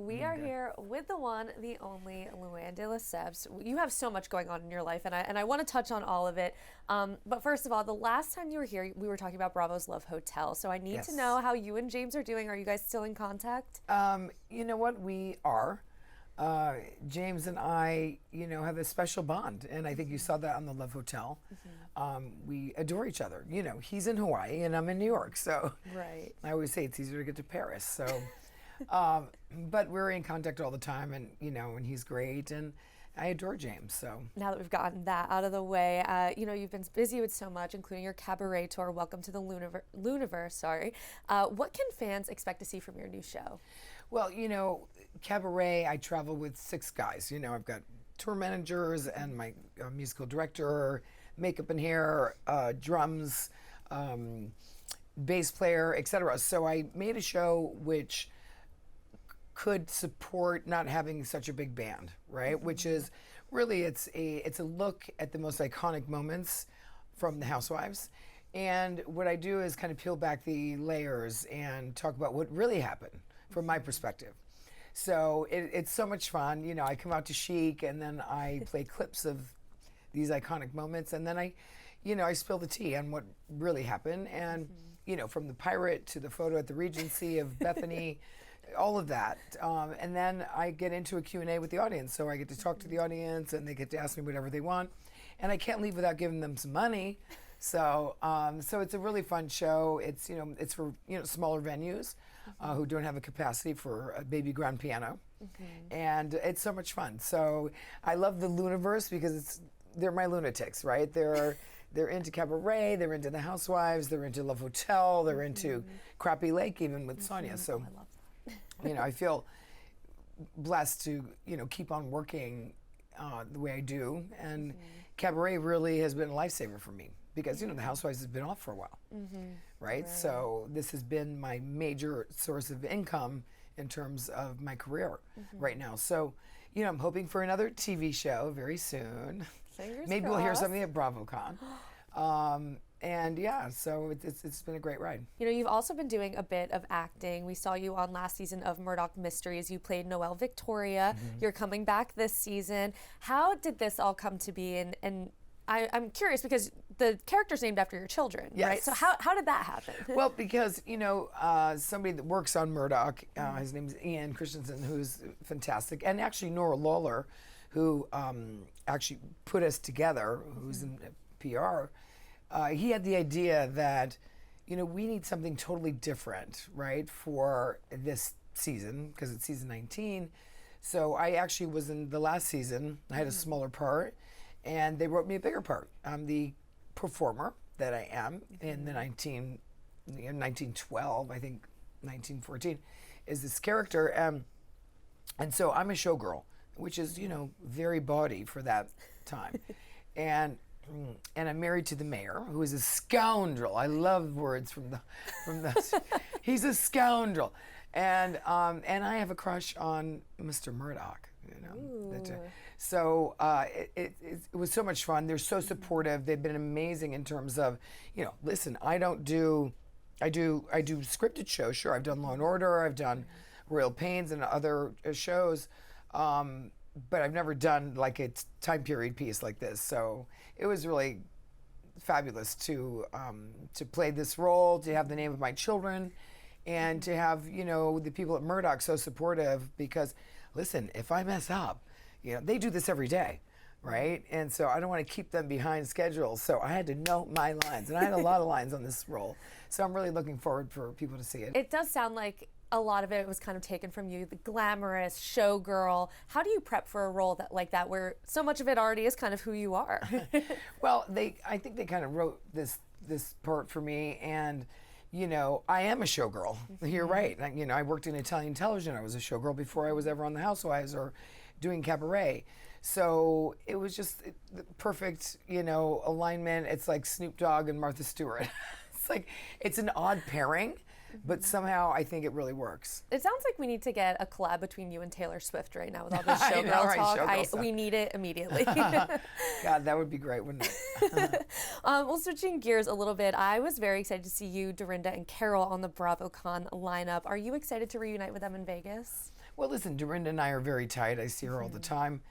We are here with the one, the only Luann de Lesseps. You have so much going on in your life, and I want to touch on all of it. But first of all, the last time you were here, we were talking about Bravo's Love Hotel. So I need to know how you and James are doing. Are you guys still in contact? You know what? We are. James and I, have a special bond, and I think you saw that on the Love Hotel. We adore each other. He's in Hawaii and I'm in New York, so right. I always say it's easier to get to Paris. So, but we're in contact all the time, and and he's great, and I adore James. So now that we've gotten that out of the way, you've been busy with so much, including your cabaret tour. Welcome to the Lu-Niverse. Sorry. What can fans expect to see from your new show? Well, cabaret, I travel with 6 guys. I've got tour managers and my musical director, makeup and hair, drums, bass player, etc. So I made a show which could support not having such a big band, right? Which is really, it's a look at the most iconic moments from the Housewives. And what I do is kind of peel back the layers and talk about what really happened from my perspective. So it's so much fun. I come out to Chic, and then I play clips of these iconic moments, and then I spill the tea on what really happened. And, from the pirate to the photo at the Regency of Bethany, all of that. And then I get into a Q&A with the audience. So I get to talk to the audience, and they get to ask me whatever they want. And I can't leave without giving them some money. So so it's a really fun show. It's it's for smaller venues who don't have a capacity for a baby grand piano, and it's so much fun. So I love the Lu-Niverse because they're my lunatics, right? They're into cabaret, they're into the Housewives, they're into Love Hotel, they're into Crappie Lake, even with Sonia. So I love that. I feel blessed to keep on working the way I do, and cabaret really has been a lifesaver for me. Because the Housewives has been off for a while, right? So this has been my major source of income in terms of my career right now. So, I'm hoping for another TV show very soon. Fingers Maybe crossed. we'll hear something at BravoCon. And yeah, so it's been a great ride. You've also been doing a bit of acting. We saw you on last season of Murdoch Mysteries. You played Noelle Victoria. You're coming back this season. How did this all come to be? And I'm curious because the character's named after your children, right? So how did that happen? Well, because, somebody that works on Murdoch, his name is Ian Christensen, who's fantastic, and actually Nora Lawler, who actually put us together, who's in PR, he had the idea that, we need something totally different, right, for this season, because it's season 19. So I actually was in the last season. I had a smaller part. And they wrote me a bigger part. I'm the performer that I am in the 1912, I think 1914, is this character. And so I'm a showgirl, which is, very bawdy for that time. and I'm married to the mayor, who is a scoundrel. I love words from the he's a scoundrel. And I have a crush on Mr. Murdoch. So it was so much fun. They're so supportive. They've been amazing in terms of, listen, I do scripted shows. Sure, I've done Law and Order, I've done Royal Pains and other shows, but I've never done like a time period piece like this. So it was really fabulous to play this role, to have the name of my children, and to have the people at Murdoch so supportive. Because listen, if I mess up, they do this every day, right? And so I don't want to keep them behind schedule. So I had to know my lines, and I had a lot of lines on this role. So I'm really looking forward for people to see it. It does sound like a lot of it was kind of taken from you, the glamorous showgirl. How do you prep for a role like that, where so much of it already is kind of who you are? Well, I think they kind of wrote this part for me, and I am a showgirl. You're right. I worked in Italian television. I was a showgirl before I was ever on the Housewives or doing cabaret. So it was just the perfect, alignment. It's like Snoop Dogg and Martha Stewart. It's an odd pairing, but somehow I think it really works. It sounds like we need to get a collab between you and Taylor Swift right now with all this showgirl talk. We need it immediately. God, that would be great, wouldn't it? Well, switching gears a little bit, I was very excited to see you, Dorinda, and Carol on the BravoCon lineup. Are you excited to reunite with them in Vegas? Well, listen, Dorinda and I are very tight. I see her all the time.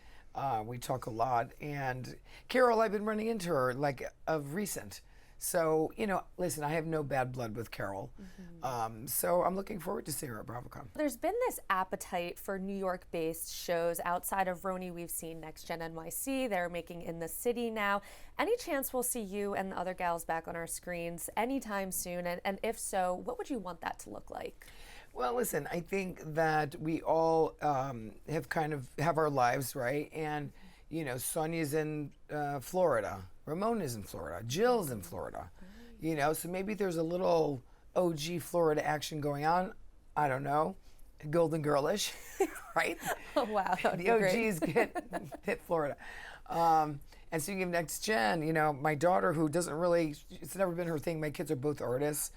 We talk a lot. And Carol, I've been running into her like of recent. So, you know, listen, I have no bad blood with Carol. So I'm looking forward to seeing her at BravoCon. There's been this appetite for New York-based shows outside of RHONY. We've seen Next Gen NYC. They're making In the City now. Any chance we'll see you and the other gals back on our screens anytime soon? And if so, what would you want that to look like? Well, listen, I think that we all have our lives, right? And, you know, Sonia's in Florida. Ramona's in Florida. Jill's in Florida. You know, so maybe there's a little OG Florida action going on. I don't know. Golden Girlish, right? Oh, wow. That would The be OGs great. hit Florida. And speaking of Next Gen, you know, my daughter, who doesn't really, it's never been her thing. My kids are both artists,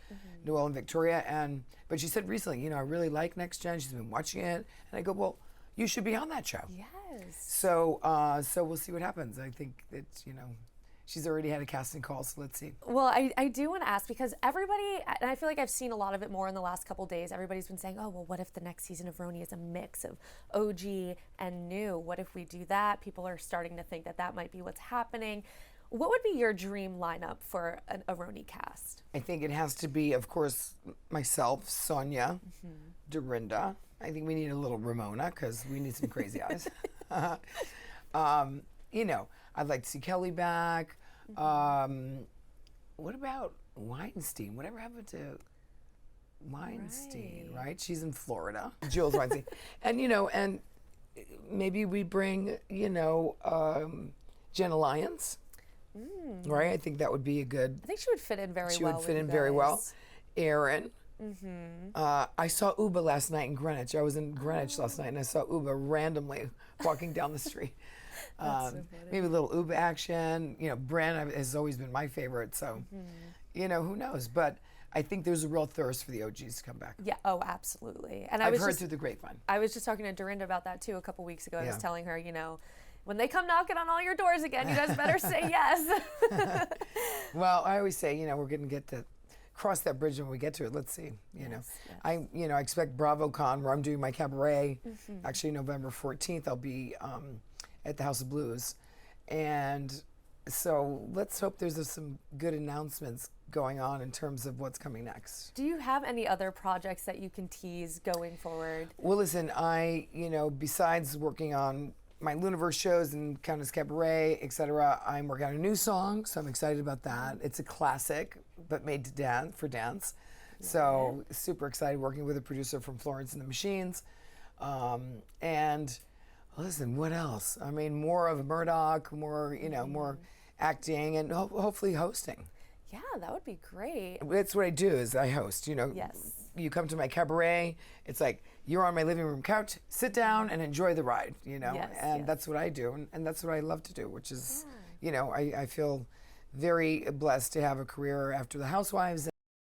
Noelle and Victoria. But she said recently, you know, I really like Next Gen. She's been watching it. And I go, well, you should be on that show. Yes. So we'll see what happens. I think that, you know, she's already had a casting call, so let's see. Well, I do want to ask, because everybody, and I feel like I've seen a lot of it more in the last couple days, everybody's been saying, oh, well, what if the next season of RHONY is a mix of OG and new? What if we do that? People are starting to think that that might be what's happening. What would be your dream lineup for a RHONY cast? I think it has to be, of course, myself, Sonia, Dorinda. I think we need a little Ramona, because we need some crazy eyes. You know, I'd like to see Kelly back. What about Weinstein? Whatever happened to Weinstein, right? She's in Florida. Jules Weinstein. And, you know, and maybe we bring, you know, Jenna Lyons, right? I think that would be a good. I think she would fit in very well. She would fit in very well. Erin. I saw Uba last night in Greenwich. I was in Greenwich last night, and I saw Uba randomly walking down the street. Maybe a little Uba action. You know, Bren has always been my favorite, so you know, who knows? But I think there's a real thirst for the OGs to come back. Yeah. Oh, absolutely. And I've heard through the grapevine. I was just talking to Dorinda about that too a couple weeks ago. I was telling her, you know, when they come knocking on all your doors again, you guys better say yes. Well, I always say, you know, we're going to get to cross that bridge when we get to it. Let's see. You know, I expect BravoCon, where I'm doing my cabaret. Actually, November 14th, I'll be at the House of Blues, and so let's hope there's some good announcements going on in terms of what's coming next. Do you have any other projects that you can tease going forward? Well, listen, besides working on my Lu-Niverse shows and Countess Cabaret, etc., I'm working on a new song, so I'm excited about that. It's a classic, but made to dance for dance. So super excited working with a producer from Florence and the Machines. And listen, what else? I mean, more of Murdoch, more, you know, more acting, and hopefully hosting. Yeah, that would be great. That's what I do, is I host, you know. Yes. You come to my cabaret, it's like you're on my living room couch, sit down and enjoy the ride, you know. And that's what I do, and that's what I love to do, which is, you know, I feel very blessed to have a career after the Housewives.